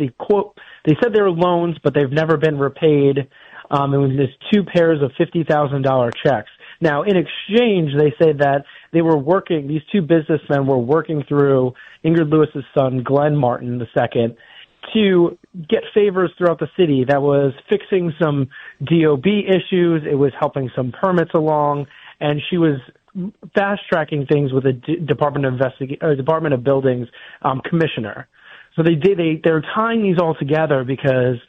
they were loans, but they've never been repaid. It was just two pairs of $50,000 checks. Now, in exchange, they say that these two businessmen were working through Ingrid Lewis's son, Glenn Martin II, to get favors throughout the city. That was fixing some DOB issues. It was helping some permits along, and she was fast-tracking things with the Department of Buildings commissioner. So they're tying these all together because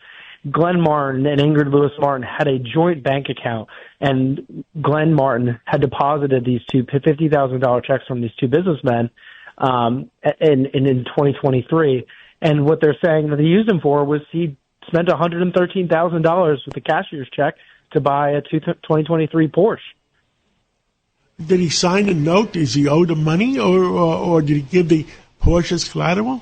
Glenn Martin and Ingrid Lewis Martin had a joint bank account, and Glenn Martin had deposited these two $50,000 checks from these two businessmen in 2023. And what they're saying that they used them for was he spent $113,000 with a cashier's check to buy a 2023 Porsche. Did he sign a note? Is he owed the money, or did he give the Porsche as collateral?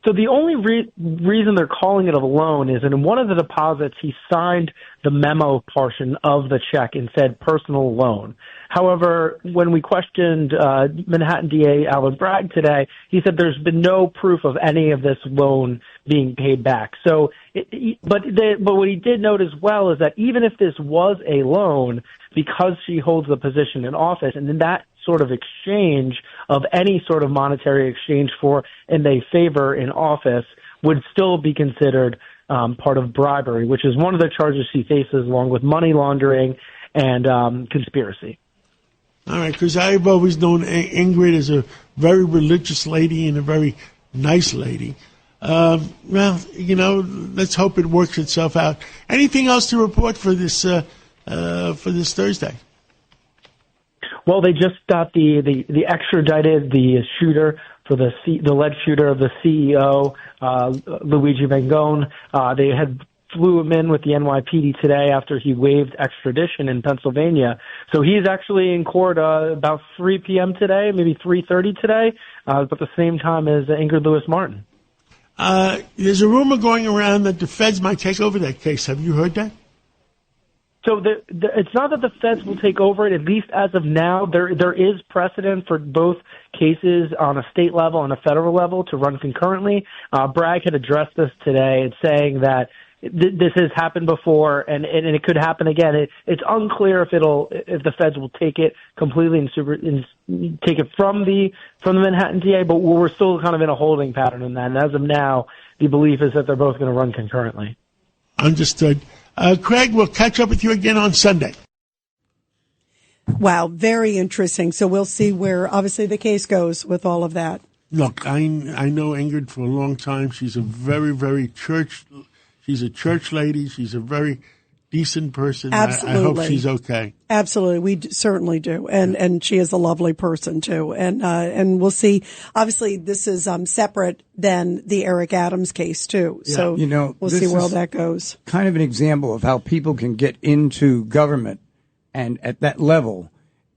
So the only reason they're calling it a loan is in one of the deposits, he signed the memo portion of the check and said personal loan. However, when we questioned Manhattan DA Alan Bragg today, he said there's been no proof of any of this loan being paid back. So, but what he did note as well is that even if this was a loan, because she holds the position in office, and then that sort of exchange of any sort of monetary exchange for and a favor in office would still be considered part of bribery, which is one of the charges she faces, along with money laundering and conspiracy. All right, because I've always known Ingrid as a very religious lady and a very nice lady. Well, let's hope it works itself out. Anything else to report for this Thursday? Well, they just got the extradited the shooter for the alleged shooter of the CEO, Luigi Mangone. They had flew him in with the NYPD today after he waived extradition in Pennsylvania. So he's actually in court about 3 p.m. today, maybe 3:30 today, about the same time as Ingrid Lewis Martin. There's a rumor going around that the feds might take over that case. Have you heard that? So it's not that the feds will take over it, at least as of now. There is precedent for both cases on a state level and a federal level to run concurrently. Bragg had addressed this today and saying that this has happened before and it could happen again. It's unclear if the feds will take it completely and take it from the Manhattan DA, but we're still kind of in a holding pattern in that. And as of now, the belief is that they're both going to run concurrently. Understood. Craig, we'll catch up with you again on Sunday. Wow, very interesting. So we'll see where, obviously, the case goes with all of that. Look, I know Ingrid for a long time. She's a very, very she's a church lady. She's a very decent person. Absolutely. I hope she's okay. Absolutely. We certainly do. And she is a lovely person, too. And we'll see. Obviously, this is separate than the Eric Adams case, too. Yeah. So we'll see where all that goes. Kind of an example of how people can get into government and at that level.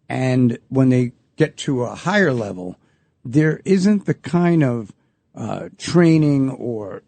And when they get to a higher level, there isn't the kind of training or,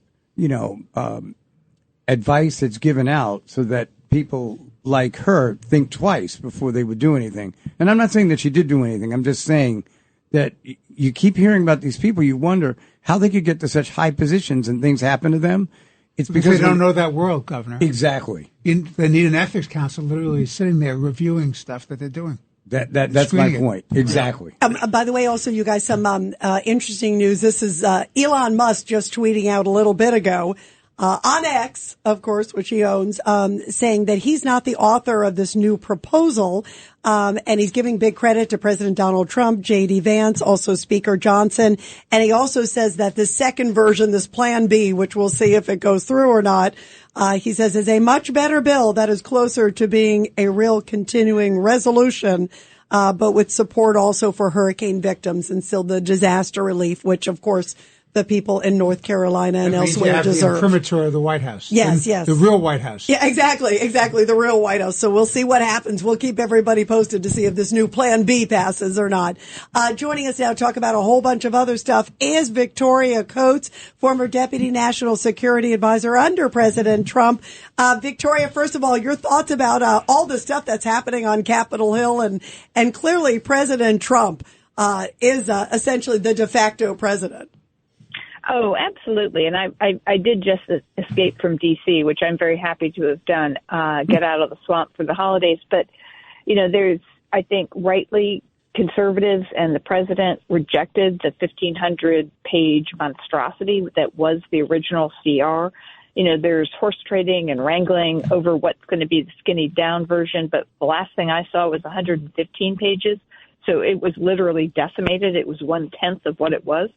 advice that's given out so that people like her think twice before they would do anything. And I'm not saying that she did do anything. I'm just saying that you keep hearing about these people. You wonder how they could get to such high positions and things happen to them. It's because they don't know that world, Governor. Exactly. They need an ethics council literally sitting there reviewing stuff that they're doing. That's my point. Exactly. By the way, also, you guys, some interesting news. This is Elon Musk just tweeting out a little bit ago on X, of course, which he owns, saying that he's not the author of this new proposal. And he's giving big credit to President Donald Trump, J.D. Vance, also Speaker Johnson. And he also says that the second version, this Plan B, which we'll see if it goes through or not, he says is a much better bill that is closer to being a real continuing resolution, but with support also for hurricane victims and still the disaster relief, which, of course, the people in North Carolina and elsewhere deserve. The imprimatur of the White House. Yes. The real White House. Yeah, exactly, the real White House. So we'll see what happens. We'll keep everybody posted to see if this new Plan B passes or not. Joining us now to talk about a whole bunch of other stuff is Victoria Coates, former Deputy National Security Advisor under President Trump. Victoria, first of all, your thoughts about all the stuff that's happening on Capitol Hill, and clearly President Trump is essentially the de facto president. Oh, absolutely. And I did just escape from D.C., which I'm very happy to have done, get out of the swamp for the holidays. But, there's, I think, rightly conservatives and the president rejected the 1,500-page monstrosity that was the original CR. There's horse trading and wrangling over what's going to be the skinny down version. But the last thing I saw was 115 pages. So it was literally decimated. It was 1/10 of what it was.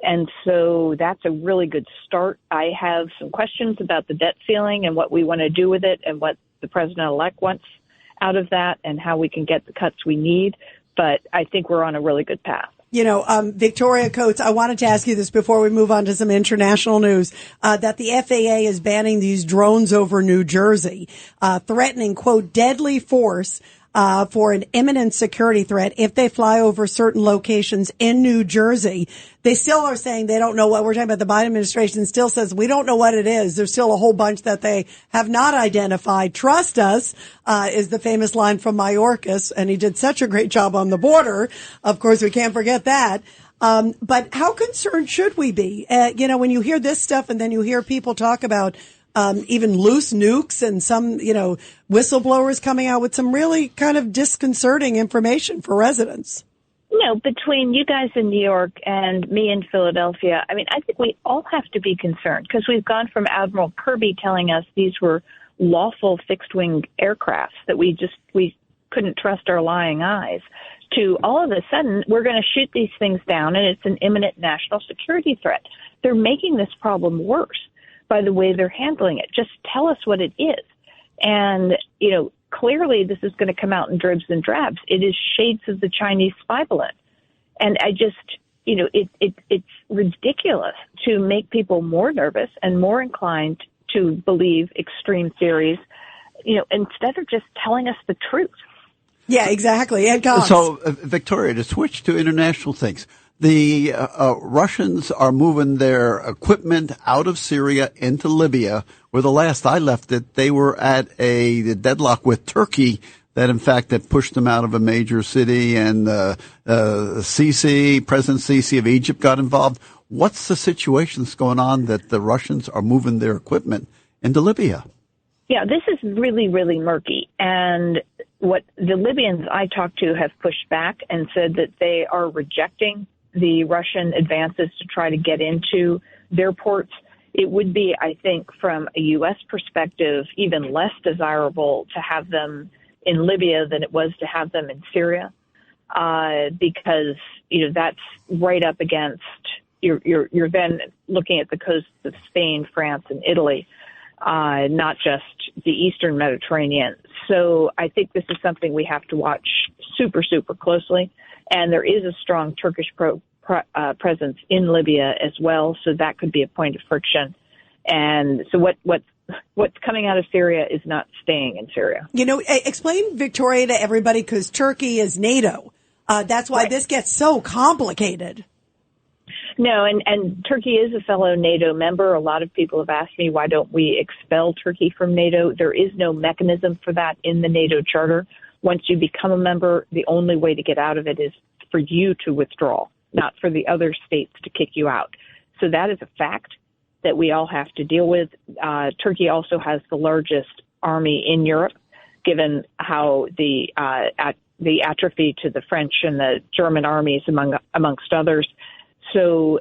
And so that's a really good start. I have some questions about the debt ceiling and what we want to do with it and what the president-elect wants out of that and how we can get the cuts we need. But I think we're on a really good path. Victoria Coates, I wanted to ask you this before we move on to some international news, that the FAA is banning these drones over New Jersey, threatening, quote, deadly force for an imminent security threat if they fly over certain locations in New Jersey. They still are saying they don't know what we're talking about. The Biden administration still says we don't know what it is. There's still a whole bunch that they have not identified. Trust us, is the famous line from Mayorkas, and he did such a great job on the border. Of course, we can't forget that. But how concerned should we be? When you hear this stuff and then you hear people talk about even loose nukes and some, whistleblowers coming out with some really kind of disconcerting information for residents. Between you guys in New York and me in Philadelphia, I think we all have to be concerned because we've gone from Admiral Kirby telling us these were lawful fixed-wing aircrafts that we couldn't trust our lying eyes to all of a sudden we're going to shoot these things down and it's an imminent national security threat. They're making this problem worse by the way they're handling it. Just tell us what it is. And, clearly this is going to come out in dribs and drabs. It is shades of the Chinese spy balloon. And I just, it's ridiculous to make people more nervous and more inclined to believe extreme theories, instead of just telling us the truth. Yeah, exactly. Ed Cox. So, Victoria, to switch to international things, The Russians are moving their equipment out of Syria into Libya, where the last I left it, they were at a deadlock with Turkey that, in fact, had pushed them out of a major city, and President Sisi of Egypt got involved. What's the situation that's going on that the Russians are moving their equipment into Libya? Yeah, this is really, really murky. And what the Libyans I talked to have pushed back and said that they are rejecting the Russian advances to try to get into their ports. It would be, I think, from a U.S. perspective, even less desirable to have them in Libya than it was to have them in Syria, because that's right up against. You're then looking at the coasts of Spain, France, and Italy, not just the Eastern Mediterranean. So I think this is something we have to watch super, super closely. And there is a strong Turkish presence in Libya as well, so that could be a point of friction. And so what's coming out of Syria is not staying in Syria. Explain, Victoria, to everybody, because Turkey is NATO. That's why this gets so complicated. No, and Turkey is a fellow NATO member. A lot of people have asked me, why don't we expel Turkey from NATO? There is no mechanism for that in the NATO charter. Once you become a member, the only way to get out of it is for you to withdraw, not for the other states to kick you out. So that is a fact that we all have to deal with. Turkey also has the largest army in Europe, given how the atrophy to the French and the German armies, amongst others. So,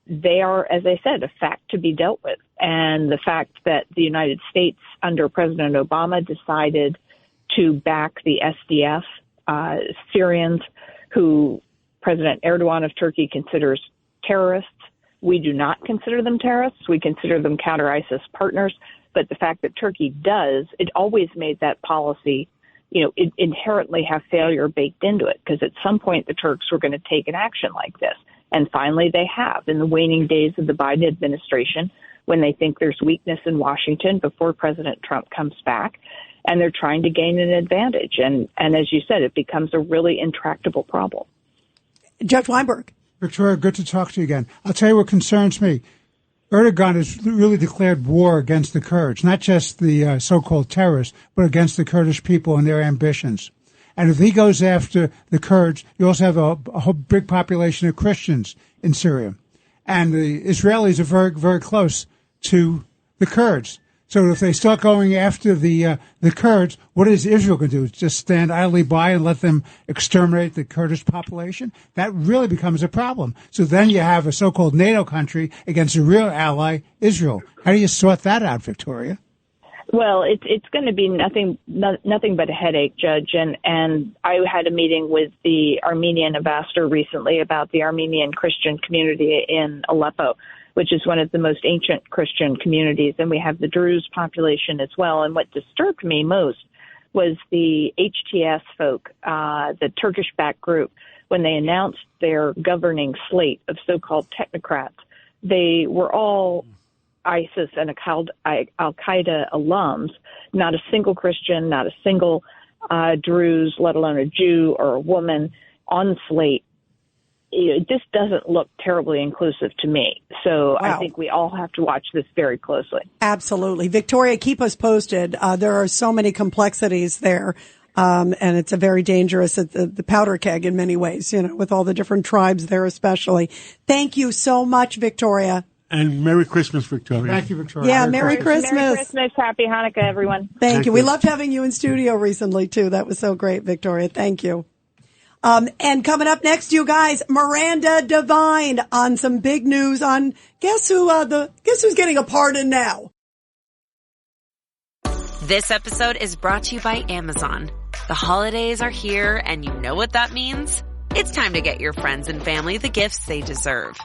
they are, as I said, a fact to be dealt with. And the fact that the United States under President Obama decided to back the SDF Syrians, who President Erdogan of Turkey considers terrorists. We do not consider them terrorists. We consider them counter-ISIS partners. But the fact that Turkey does, it always made that policy, it inherently have failure baked into it, because at some point the Turks were going to take an action like this. And finally they have in the waning days of the Biden administration, when they think there's weakness in Washington before President Trump comes back. And they're trying to gain an advantage. And as you said, it becomes a really intractable problem. Judge Weinberg. Victoria, good to talk to you again. I'll tell you what concerns me. Erdogan has really declared war against the Kurds, not just the so-called terrorists, but against the Kurdish people and their ambitions. And if he goes after the Kurds, you also have a whole big population of Christians in Syria. And the Israelis are very, very close to the Kurds. So if they start going after the Kurds, what is Israel going to do? Just stand idly by and let them exterminate the Kurdish population? That really becomes a problem. So then you have a so-called NATO country against a real ally, Israel. How do you sort that out, Victoria? Well, it's going to be nothing but a headache, Judge. And I had a meeting with the Armenian ambassador recently about the Armenian Christian community in Aleppo, which is one of the most ancient Christian communities. And we have the Druze population as well. And what disturbed me most was the HTS folk, the Turkish-backed group, when they announced their governing slate of so-called technocrats. They were all ISIS and Al-Qaeda alums, not a single Christian, not a single Druze, let alone a Jew or a woman on the slate. This doesn't look terribly inclusive to me. So wow. I think we all have to watch this very closely. Absolutely. Victoria, keep us posted. There are so many complexities there. And it's a very dangerous, the powder keg in many ways, with all the different tribes there especially. Thank you so much, Victoria. And Merry Christmas, Victoria. Thank you, Victoria. Yeah, Merry Christmas. Merry Christmas. Happy Hanukkah, everyone. Thank you. We loved having you in studio recently, too. That was so great, Victoria. Thank you. And coming up next, you guys, Miranda Devine on some big news on guess who's getting a pardon now. This episode is brought to you by Amazon. The holidays are here, and you know what that means. It's time to get your friends and family the gifts they deserve.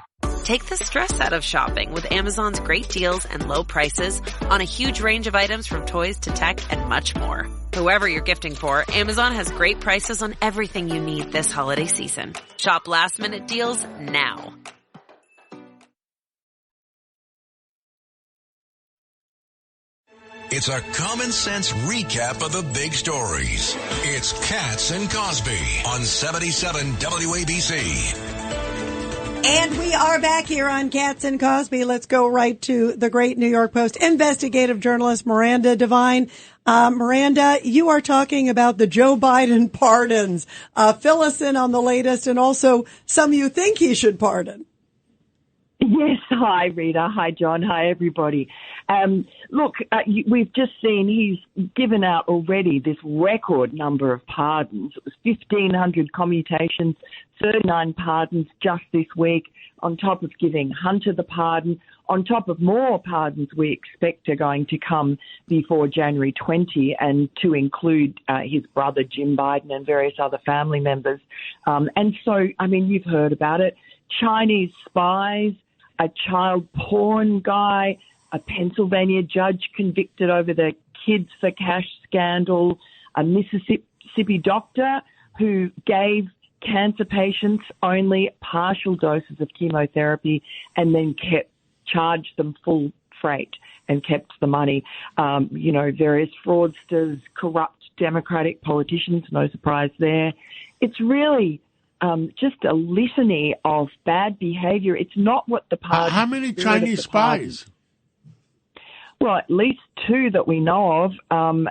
Take the stress out of shopping with Amazon's great deals and low prices on a huge range of items from toys to tech and much more. Whoever you're gifting for, Amazon has great prices on everything you need this holiday season. Shop last-minute deals now. It's a common sense recap of the big stories. It's Katz and Cosby on 77 WABC. And we are back here on Katz and Cosby. Let's go right to the great New York Post investigative journalist Miranda Devine. Miranda, you are talking about the Joe Biden pardons. Fill us in on the latest, and also some you think he should pardon. Yes. Hi, Rita. Hi, John. Hi, everybody. Look, we've just seen he's given out already this record number of pardons. It was 1,500 commutations, 39 pardons just this week, on top of giving Hunter the pardon, on top of more pardons we expect are going to come before January 20, and to include his brother Jim Biden and various other family members. And so, I mean, you've heard about it. Chinese spies, a child porn guy, a Pennsylvania judge convicted over the Kids for Cash scandal, a Mississippi doctor who gave cancer patients only partial doses of chemotherapy and then charged them full freight and kept the money. Various fraudsters, corrupt Democratic politicians, no surprise there. It's really just a litany of bad behavior. It's not what the party. How many Chinese spies? Well, at least 2 that we know of,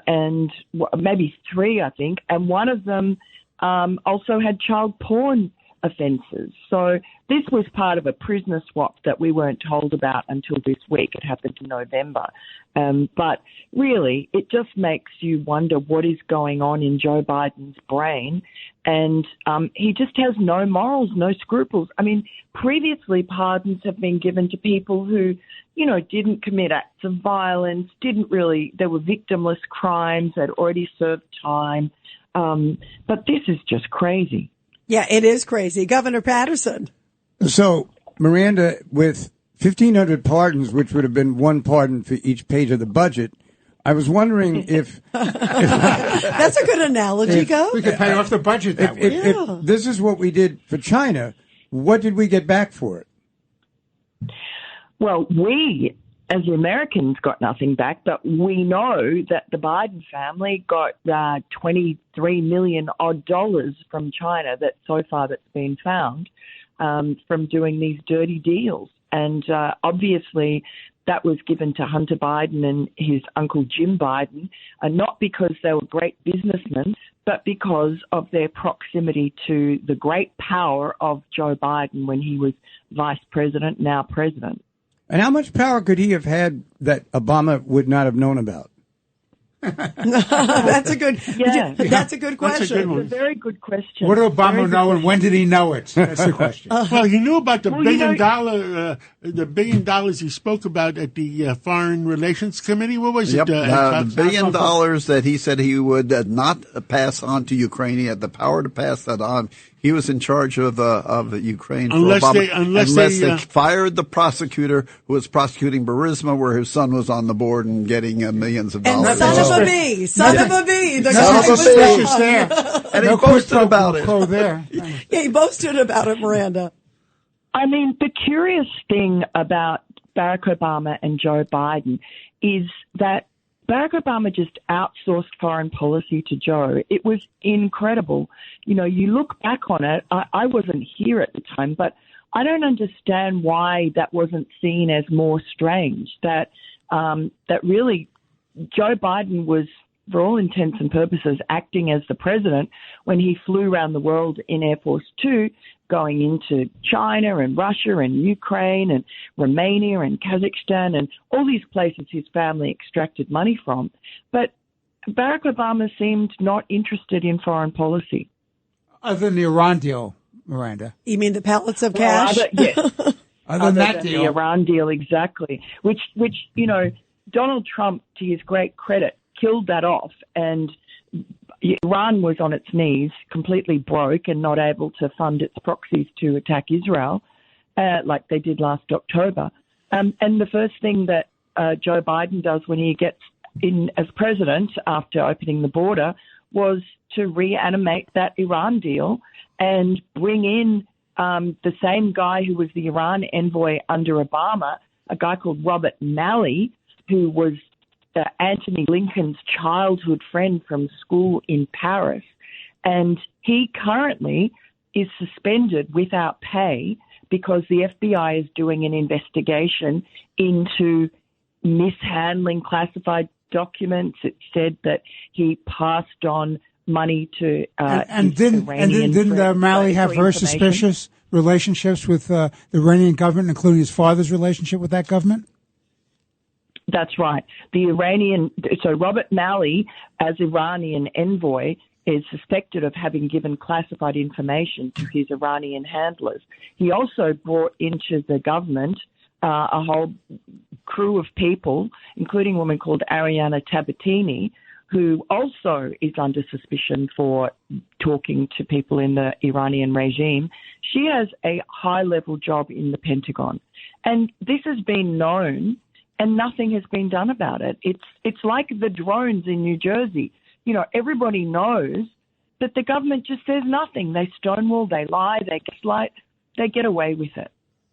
and maybe 3, I think. And one of them also had child porn offences. So this was part of a prisoner swap that we weren't told about until this week. It happened in November. But really, it just makes you wonder what is going on in Joe Biden's brain. And he just has no morals, no scruples. I mean, previously pardons have been given to people who, didn't commit acts of violence, there were victimless crimes, had already served time. But this is just crazy. Yeah, it is crazy. Governor Patterson. So, Miranda, with 1,500 pardons, which would have been one pardon for each page of the budget, I was wondering if that's a good analogy, Gov. We could pay off the budget that way. If this is what we did for China, what did we get back for it? Well, we, as Americans, got nothing back, but we know that the Biden family got $23 million odd from China that so far that's been found from doing these dirty deals. And obviously that was given to Hunter Biden and his uncle Jim Biden, not because they were great businessmen, but because of their proximity to the great power of Joe Biden when he was vice president, now president. And how much power could he have had that Obama would not have known about? That's a good. Yeah. That's a good question. It's a very good question. What did Obama know, and when did he know it? That's the question. Well, he knew about the $1 billion he spoke about at the Foreign Relations Committee. What was it? The $1 billion that he said he would not pass on to Ukraine. He had the power to pass that on. He was in charge of Ukraine unless for Obama, unless they fired the prosecutor who was prosecuting Burisma, where his son was on the board and getting millions of dollars. And son of a bee. The son guy of was a there. there. And he boasted about it. There. Yeah, he boasted about it, Miranda. I mean, the curious thing about Barack Obama and Joe Biden is that Barack Obama just outsourced foreign policy to Joe. It was incredible. You look back on it, I wasn't here at the time, but I don't understand why that wasn't seen as more strange, that really Joe Biden was, for all intents and purposes, acting as the president when he flew around the world in Air Force Two, going into China and Russia and Ukraine and Romania and Kazakhstan and all these places his family extracted money from. But Barack Obama seemed not interested in foreign policy. Other than the Iran deal, Miranda. You mean the pallets of cash? Yes. Other than that deal. The Iran deal, exactly. Which, Donald Trump, to his great credit, killed that off, and Iran was on its knees, completely broke and not able to fund its proxies to attack Israel, like they did last October. And the first thing that Joe Biden does when he gets in as president after opening the border was to reanimate that Iran deal and bring in the same guy who was the Iran envoy under Obama, a guy called Robert Malley, who was Antony Blinken's childhood friend from school in Paris. And he currently is suspended without pay because the FBI is doing an investigation into mishandling classified documents. It said that he passed on money to didn't Malley have very suspicious relationships with the Iranian government, including his father's relationship with that government? That's right. So Robert Malley, as Iranian envoy, is suspected of having given classified information to his Iranian handlers. He also brought into the government a whole crew of people, including a woman called Ariana Tabatini, who also is under suspicion for talking to people in the Iranian regime. She has a high-level job in the Pentagon. And this has been known, and nothing has been done about it. It's like the drones in New Jersey. Everybody knows that the government just says nothing. They stonewall, they lie, they gaslight, they get away with it.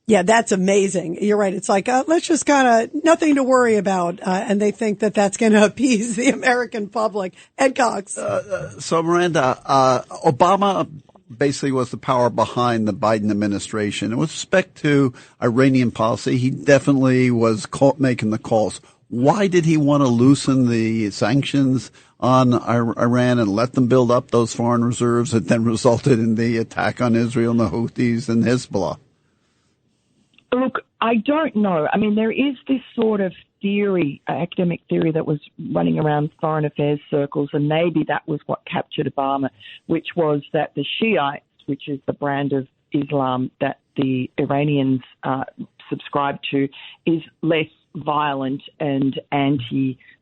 Yeah, that's amazing. You're right. It's like, let's just kind of nothing to worry about. And they think that that's going to appease the American public. Ed Cox. So, Miranda, Obama basically was the power behind the Biden administration. And with respect to Iranian policy, he definitely was making the calls. Why did he want to loosen the sanctions on Iran and let them build up those foreign reserves that then resulted in the attack on Israel and the Houthis and Hezbollah? Look, I don't know. I mean, there is this sort of theory, academic theory that was running around foreign affairs circles, and maybe that was what captured Obama, which was that the Shiites, which is the brand of Islam that the Iranians subscribe to, is less violent and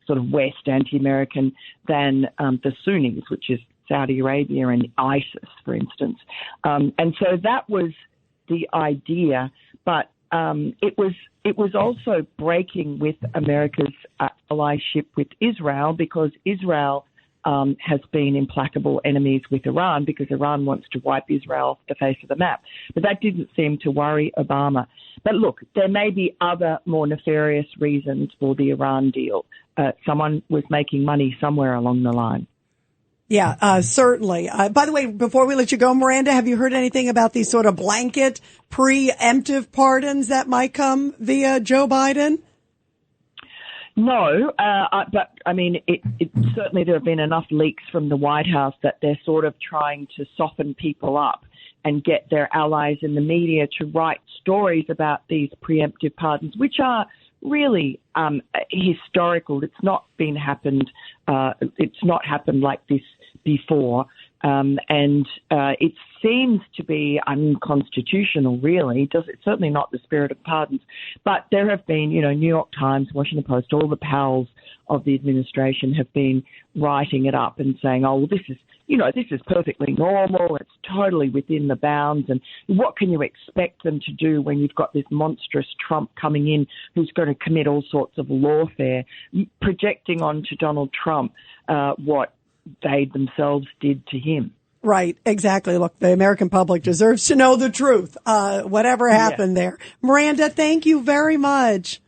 sort of West, anti-American than the Sunnis, which is Saudi Arabia and ISIS, for instance. And so that was the idea, but it was also breaking with America's allyship with Israel, because Israel has been implacable enemies with Iran, because Iran wants to wipe Israel off the face of the map. But that didn't seem to worry Obama. But look, there may be other more nefarious reasons for the Iran deal. Someone was making money somewhere along the line. Yeah, certainly. By the way, before we let you go, Miranda, have you heard anything about these sort of blanket preemptive pardons that might come via Joe Biden? No, but I mean, it certainly there have been enough leaks from the White House that they're sort of trying to soften people up and get their allies in the media to write stories about these preemptive pardons, which are really historical. It's not happened like this before, and it seems to be unconstitutional. Really, it's certainly not the spirit of pardons. But there have been, New York Times, Washington Post, all the pals of the administration have been writing it up and saying, "Oh, well, this is perfectly normal. It's totally within the bounds. And what can you expect them to do when you've got this monstrous Trump coming in who's going to commit all sorts of lawfare, projecting onto Donald Trump what they themselves did to him?" Right, exactly. Look, the American public deserves to know the truth, whatever happened there. Miranda, thank you very much.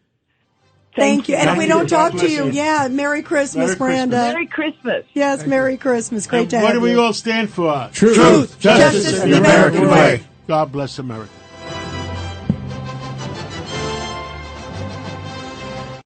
Thank you. And if we don't talk to you, Merry Christmas, Miranda. Merry Christmas. Yes, Merry Christmas. Great to have you. What do we all stand for? Truth, justice, and the American way. God bless America.